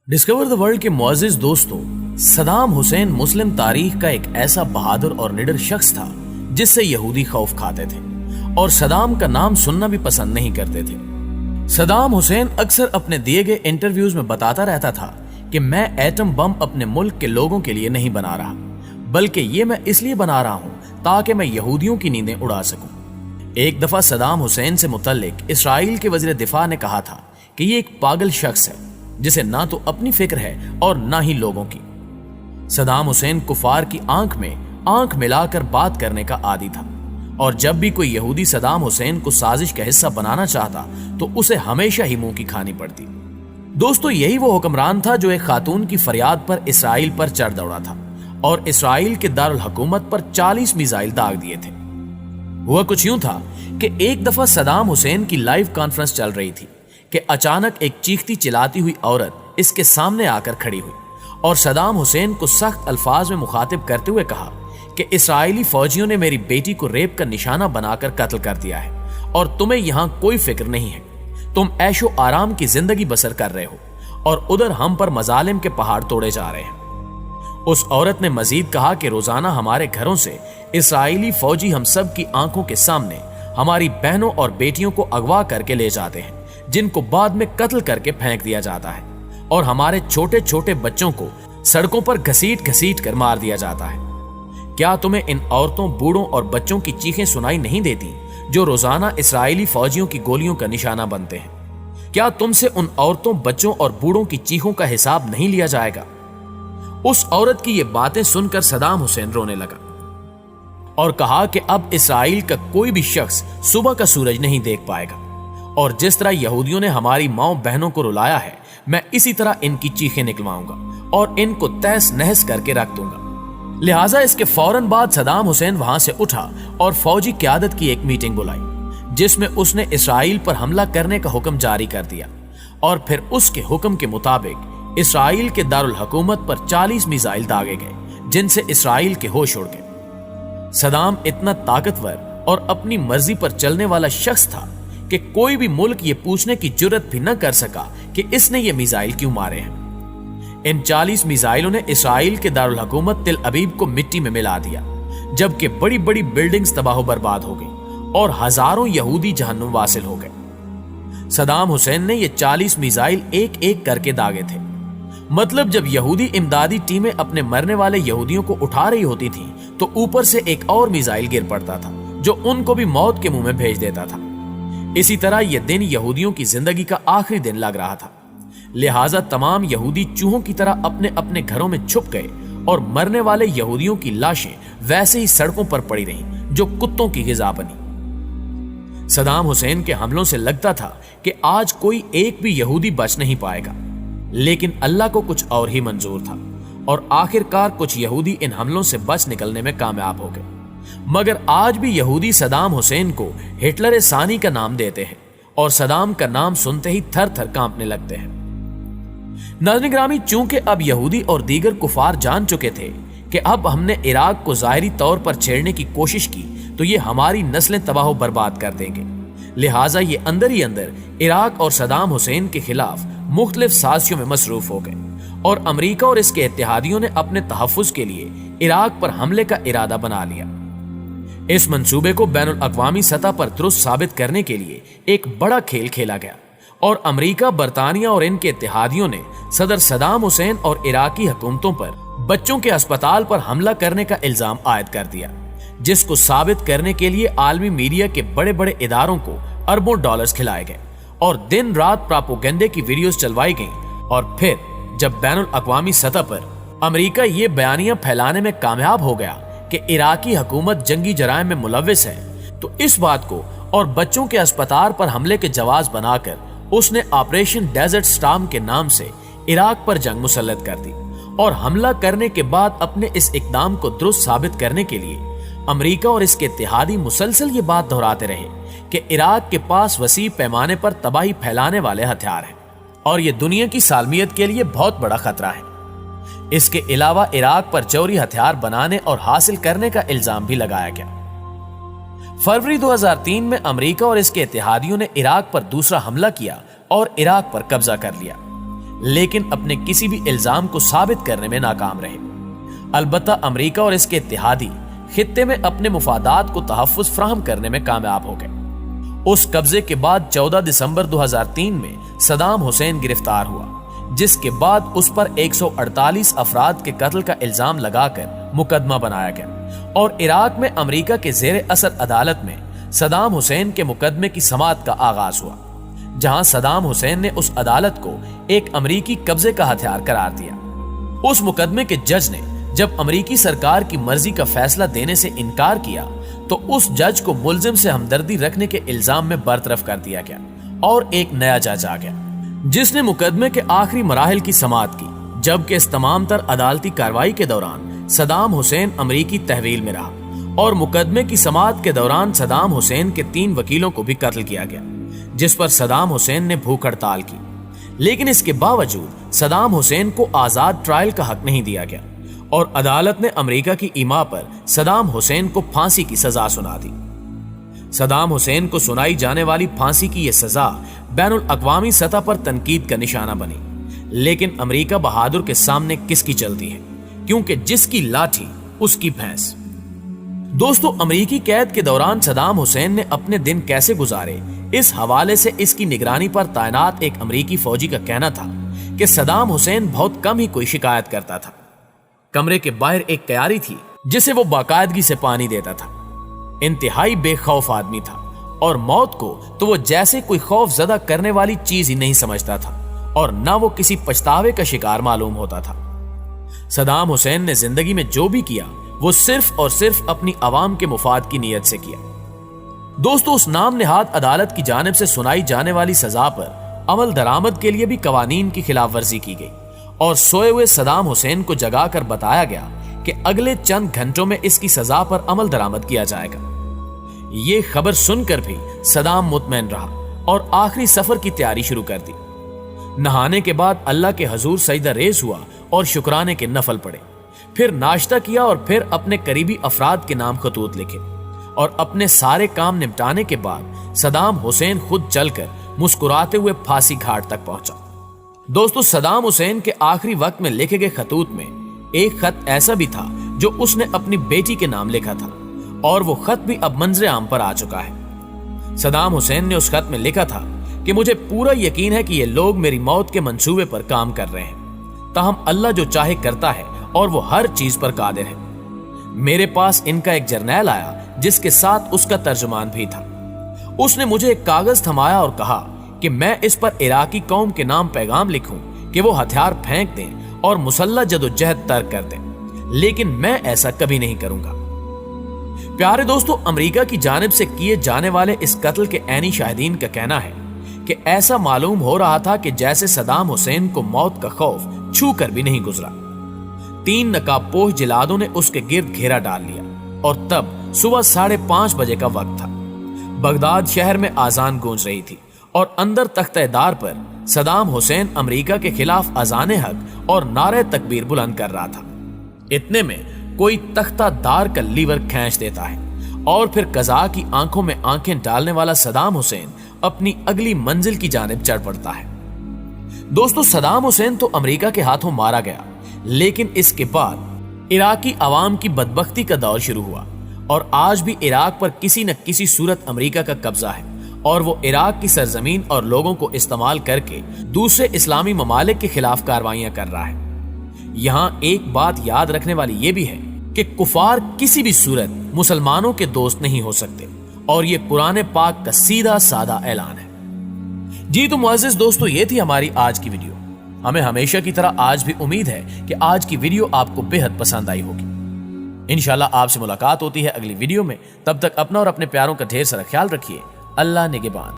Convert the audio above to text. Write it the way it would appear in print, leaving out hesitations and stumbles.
Discover the world के मुअज़्ज़िज़ दोस्तों, सदाम हुसैन मुस्लिम तारीख का एक ऐसा बहादुर और निडर शख्स था जिससे यहूदी खौफ खाते थे और सदाम का नाम सुनना भी पसंद नहीं करते थे। सदाम हुसैन अक्सर अपने दिए गए इंटरव्यूज में बताता रहता था कि मैं एटम बम अपने मुल्क के लोगों के लिए नहीं बना रहा, बल्कि ये मैं इसलिए बना रहा हूं ताकि मैं यहूदियों की नींदें उड़ा सकूं। एक दफा सदाम हुसैन से मुतल्लिक इसराइल के वज़ीर दिफा ने कहा था कि ये एक पागल शख्स है जिसे ना तो अपनी फिक्र है और ना ही लोगों की। सदाम हुसैन कुफार की आंख में आंख मिलाकर बात करने का आदी था और जब भी कोई यहूदी सदाम हुसैन को साजिश का हिस्सा बनाना चाहता तो उसे हमेशा ही मुंह की खानी पड़ती। दोस्तों, यही वो हुक्मरान था जो एक खातून की फरियाद पर इसराइल पर चढ़ दौड़ा था और इसराइल के दारुल हुकूमत पर 40 मिसाइल दाग दिए थे। हुआ कुछ यूं था कि एक दफा सदाम हुसैन की लाइव कॉन्फ्रेंस चल रही थी कि अचानक एक चीखती चिल्लाती हुई औरत इसके सामने आकर खड़ी हुई और सदाम हुसैन को सख्त अल्फाज में मुखातिब करते हुए कहा कि इसराइली फौजियों ने मेरी बेटी को रेप का निशाना बनाकर कत्ल कर दिया है और तुम्हें यहां कोई फिक्र नहीं है। तुम ऐशो आराम की जिंदगी बसर कर रहे हो और उधर हम पर मजालिम के पहाड़ तोड़े जा रहे हैं। उस औरत ने मजीद कहा कि रोजाना हमारे घरों से इसराइली फौजी हम सब की आंखों के सामने हमारी बहनों और बेटियों को अगवा करके ले जाते हैं, जिनको बाद में कत्ल करके फेंक दिया जाता है और हमारे छोटे छोटे बच्चों को सड़कों पर घसीट घसीट कर मार दिया जाता है। क्या तुम्हें इन औरतों, बूढ़ों और बच्चों की चीखें सुनाई नहीं देती जो रोजाना इसराइली फौजियों की गोलियों का निशाना बनते हैं? क्या तुमसे उन औरतों, बच्चों और बूढ़ों की चीखों का हिसाब नहीं लिया जाएगा? उस औरत की ये बातें सुनकर सदाम हुसैन रोने लगा और कहा कि अब इसराइल का कोई भी शख्स सुबह का सूरज नहीं देख पाएगा और जिस तरह यहूदियों ने हमारी माओ बहनों को रुलाया है, मैं इसी तरह इनकी चीखें निकलवाऊंगा और इनको तहस नहस करके रख दूंगा। लिहाजा इसके फौरन बाद सदाम हुसैन वहां से उठा और फौजी क़यादत की एक मीटिंग बुलाई जिसमें उसने इसराइल पर हमला करने का हुक्म जारी कर दिया और फिर उसके हुक्म के मुताबिक इसराइल के दारुल हुकूमत पर 40 मिसाइल दागे गए जिनसे इसराइल के होश उड़ गए। सदाम इतना ताकतवर और अपनी मर्जी पर चलने वाला शख्स था कि कोई भी मुल्क ये पूछने की जुर्रत भी न कर सका कि इसने ये मिसाइल क्यों मारे हैं। इन 40 मिसाइलों ने इसराइल के दारुल हुकूमत तिल अबीब को मिट्टी में मिला दिया, जबकि बड़ी बड़ी बिल्डिंग्स तबाह बर्बाद हो गई और हजारों यहूदी जहन्नुम वासिल हो गए। सदाम हुसैन ने ये 40 मिसाइल एक एक करके दागे थे। मतलब जब यहूदी इमदादी टीमें अपने मरने वाले यहूदियों को उठा रही होती थी तो ऊपर से एक और मिसाइल गिर पड़ता था जो उनको भी मौत के मुंह में भेज देता था। इसी तरह यह दिन यहूदियों की जिंदगी का आखिरी दिन लग रहा था। लिहाजा तमाम यहूदी चूहों की तरह अपने अपने घरों में छुप गए और मरने वाले यहूदियों की लाशें वैसे ही सड़कों पर पड़ी रहीं जो कुत्तों की गिज़ा बनी। सदाम हुसैन के हमलों से लगता था कि आज कोई एक भी यहूदी बच नहीं पाएगा, लेकिन अल्लाह को कुछ और ही मंजूर था और आखिरकार कुछ यहूदी इन हमलों से बच निकलने में कामयाब हो गए। मगर आज भी यहूदी सदाम हुसैन को हिटलर सानी का नाम देते हैं और सदाम का नाम सुनते ही थर थर कांपने लगते हैं। नाज़रीन गिरामी, चूंकि अब यहूदी और दीगर कुफार जान चुके थे कि अब हमने इराक को ज़ाहिरी तौर पर छेड़ने की कोशिश की तो ये हमारी नस्लें तबाह बर्बाद कर देंगे, लिहाजा ये अंदर ही अंदर इराक और सदाम हुसैन के खिलाफ मुख्तलिफ साजिशों में मसरूफ हो गए और अमरीका और इसके इत्तेहादियों ने अपने तहफ़्फ़ुज़ के लिए इराक पर हमले का इरादा बना लिया। इस मंसूबे को बैनुल अक़वामी सतह पर दुरुस्त साबित करने के लिए एक बड़ा खेल खेला गया और अमरीका, बरतानिया और इनके इत्तेहादियों ने सदर सदाम हुसैन और इराकी हुकूमतों पर बच्चों के अस्पताल पर हमला करने का इल्जाम आयद कर दिया, जिसको साबित करने के लिए आलमी मीडिया के बड़े बड़े इदारों को अरबों डॉलर्स खिलाए गए और दिन रात प्रोपेगेंडे की वीडियोस चलवाई गईं। और फिर जब बैनुल अक़वामी सतह पर अमरीका ये बयानियां फैलाने में कामयाब हो गया कि इराकी हुकूमत जंगी जराइम में मुलव्विस है, तो इस बात को और बच्चों के अस्पताल पर हमले के जवाब बनाकर उसने ऑपरेशन डेजर्ट स्टॉर्म के नाम से इराक पर जंग मुसल्लत कर दी और हमला करने के बाद अपने इस इक़दाम को दुरुस्त साबित करने के लिए अमरीका और इसके इत्तेहादी मुसलसल ये बात दोहराते रहे कि इराक के पास वसी पैमाने पर तबाही फैलाने वाले हथियार हैं और ये दुनिया की सालमियत के लिए बहुत बड़ा खतरा है। इसके अलावा इराक पर जौहरी हथियार बनाने और हासिल करने का इल्जाम भी लगाया गया। फरवरी 2003 में अमेरिका और इसके इत्तेहादियों ने इराक पर दूसरा हमला किया और इराक पर कब्जा कर लिया। لیکن اپنے کسی بھی الزام کو ثابت کرنے میں ناکام رہے۔ البتہ امریکہ اور اس کے اتحادی خطے میں اپنے مفادات کو تحفظ فراہم کرنے میں کامیاب ہو گئے۔ اس قبضے کے بعد 14 دسمبر 2003 میں صدام حسین گرفتار ہوا، جس کے بعد اس پر 148 افراد کے قتل کا الزام لگا کر مقدمہ بنایا گیا اور عراق میں امریکہ کے زیر اثر عدالت میں صدام حسین کے مقدمے کی سماعت کا آغاز ہوا، جہاں صدام حسین نے اس عدالت کو ایک امریکی قبضے کا ہتھیار قرار دیا۔ اس مقدمے کے جج نے جب امریکی سرکار کی مرضی کا فیصلہ دینے سے انکار کیا تو اس جج کو ملزم سے ہمدردی رکھنے کے الزام میں برطرف کر دیا گیا اور ایک نیا جج آ گیا، جس نے مقدمے کے آخری مراحل کی سماعت کی، جبکہ اس تمام تر عدالتی کارروائی کے دوران صدام حسین امریکی تحویل میں رہا اور مقدمے کی سماعت کے دوران صدام حسین کے 3 وکیلوں کو بھی قتل کیا گیا، جس پر صدام حسین نے بھوک ہڑتال کی۔ لیکن اس کے باوجود صدام حسین کو آزاد ٹرائل کا حق نہیں دیا گیا اور عدالت نے امریکہ کی ایما پر صدام حسین کو پھانسی کی سزا سنا دی۔ صدام حسین کو سنائی جانے والی پھانسی کی یہ سزا بین الاقوامی سطح پر تنقید کا نشانہ بنی، لیکن امریکہ بہادر کے سامنے کس کی چلتی ہے، کیونکہ جس کی لاٹھی اس کی بھینس۔ دوستو، امریکی قید کے دوران صدام حسین نے اپنے دن کیسے گزارے، اس حوالے سے اس کی نگرانی پر تعینات ایک امریکی فوجی کا کہنا تھا کہ صدام حسین بہت کم ہی کوئی شکایت کرتا تھا۔ کمرے کے باہر ایک قیاری تھی جسے وہ باقاعدگی سے پانی دیتا تھا۔ انتہائی بے خوف آدمی تھا اور موت کو تو وہ جیسے کوئی خوف زدہ کرنے والی چیز ہی نہیں سمجھتا تھا اور نہ وہ کسی پچھتاوے کا شکار معلوم ہوتا تھا۔ صدام حسین نے زندگی میں جو بھی کیا وہ صرف اور صرف اپنی عوام کے مفاد کی نیت سے کیا۔ دوستو، اس نام نہاد عدالت کی جانب سے سنائی جانے والی سزا پر عمل درآمد کے لیے بھی قوانین کی خلاف ورزی کی گئی اور سوئے ہوئے صدام حسین کو جگا کر بتایا گیا کہ اگلے چند گھنٹوں میں اس کی سزا پر عمل درآمد کیا جائے گا۔ یہ خبر سن کر بھی صدام مطمئن رہا اور آخری سفر کی تیاری شروع کر دی۔ نہانے کے بعد اللہ کے حضور سجدہ ریز ہوا اور شکرانے کے نفل پڑے، پھر ناشتہ کیا اور پھر اپنے قریبی افراد کے نام خطوط لکھے اور اپنے سارے کام نمٹانے کے بعد صدام حسین خود چل کر مسکراتے ہوئے پھانسی گھاٹ تک پہنچا۔ دوستو، صدام حسین کے آخری وقت میں لکھے گئے خطوط میں ایک خط ایسا بھی تھا جو اس نے اپنی بیٹی کے نام لکھا تھا اور وہ خط بھی اب منظر عام پر آ چکا ہے۔ صدام حسین نے اس خط میں لکھا تھا کہ مجھے پورا یقین ہے کہ یہ لوگ میری موت کے منصوبے پر کام کر رہے ہیں، تاہم اللہ جو چاہے کرتا ہے اور وہ ہر چیز پر قادر ہے۔ میرے پاس ان کا ایک جرنیل آیا جس کے ساتھ اس کا ترجمان بھی تھا۔ اس نے مجھے ایک کاغذ تھمایا اور کہا کہ میں اس پر عراقی قوم کے نام پیغام لکھوں کہ وہ ہتھیار پھینک دیں اور مسلح جدوجہد ترک کر دیں، لیکن میں ایسا کبھی نہیں کروں گا۔ پیارے دوستو، امریکہ کی جانب سے کیے جانے والے اس قتل کے عینی شاہدین کا کہنا ہے کہ ایسا معلوم ہو رہا تھا کہ جیسے صدام حسین کو موت کا خوف چھو کر بھی نہیں گزرا۔ 3 نقاب پوش جلادوں نے اس کے گرد گھیرا ڈال لیا اور تب صبح 5:30 بجے کا وقت تھا۔ بغداد شہر میں آذان گونج رہی تھی اور اندر تختہ دار پر صدام حسین امریکہ کے خلاف اذان حق اور نعرہ تکبیر بلند کر رہا تھا۔ اتنے میں کوئی تختہ دار کا لیور کھینچ دیتا ہے اور پھر قضا کی آنکھوں میں آنکھیں ڈالنے والا صدام حسین اپنی اگلی منزل کی جانب چڑھ پڑتا ہے۔ دوستو، صدام حسین تو امریکہ کے ہاتھوں مارا گیا، لیکن اس کے بعد عراقی عوام کی بدبختی کا دور شروع ہوا اور آج بھی عراق پر کسی نہ کسی صورت امریکہ کا قبضہ ہے اور وہ عراق کی سرزمین اور لوگوں کو استعمال کر کے دوسرے اسلامی ممالک کے خلاف کاروائیاں کر رہا ہے۔ یہاں ایک بات یاد رکھنے والی یہ بھی ہے کہ کفار کسی بھی صورت مسلمانوں کے دوست نہیں ہو سکتے اور یہ قرآن پاک کا سیدھا سادہ اعلان ہے۔ جی تو معزز دوستو، یہ تھی ہماری آج کی ویڈیو۔ ہمیں ہمیشہ کی طرح آج بھی امید ہے کہ آج کی ویڈیو آپ کو بے حد پسند آئی ہوگی۔ انشاءاللہ آپ سے ملاقات ہوتی ہے اگلی ویڈیو میں، تب تک اپنا اور اپنے پیاروں کا ڈھیر سارا خیال رکھیے۔ اللہ نگہبان۔